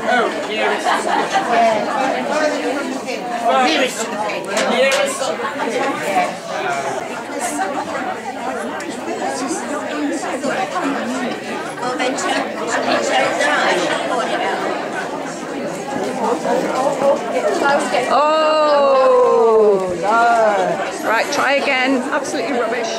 Oh, nearest. Nearest to the pin. Nearest. Well, then show Oh, no. Right, try again. Absolutely rubbish.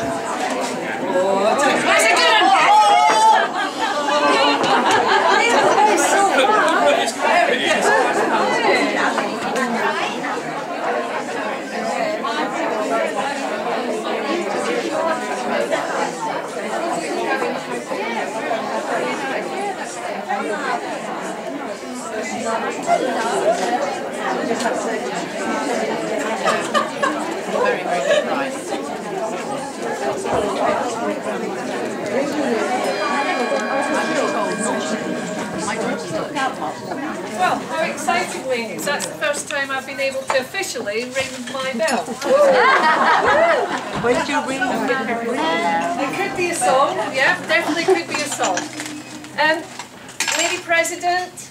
very, very good price. Well, how exciting, ladies. That's the first time I've been able to officially ring my bell. When did you ring? It could be a song, yeah, definitely could be a song. Lady President,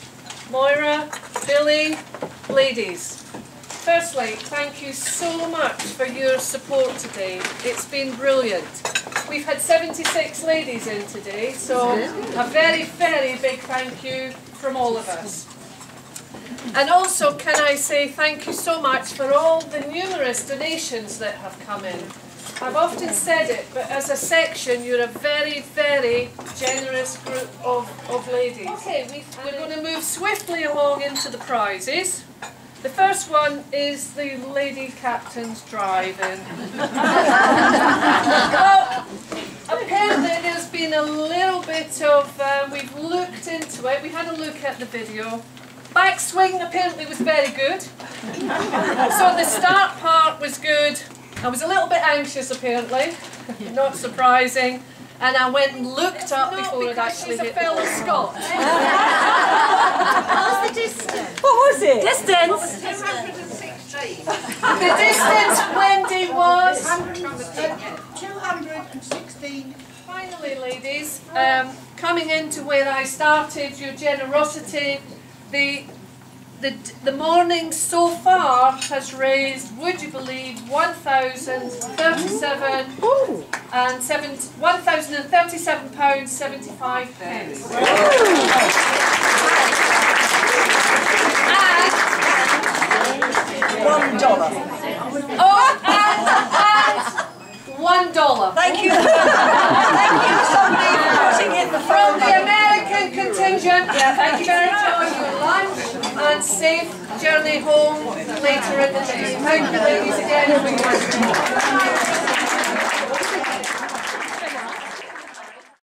Moira, Billy, ladies. Firstly, thank you so much for your support today. It's been brilliant. We've had 76 ladies in today, so a very, very big thank you from all of us. And also, can I say thank you so much for all the numerous donations that have come in. I've often said it, but as a section, you're a very, very generous group of ladies. Okay, we're going to move swiftly along into the prizes. The first one is the Lady Captain's Drive-In. Well, apparently there's been a little bit of, we've looked into it, we had a look at the video. Backswing apparently was very good. So the start part was good. I was a little bit anxious apparently, not surprising. And I went and looked up before it actually hit. She's a fellow Scot. What was the distance? What was it? Distance? 216. The distance, Wendy, was 216. finally, ladies, coming into where I started, your generosity, the morning so far has raised, would you believe, £1,037.75. $1. Oh, and $1. Thank you. Thank you, somebody, for putting in the From the American contingent, thank you very much for your lunch and safe journey home later in the day. Thank you, ladies, again for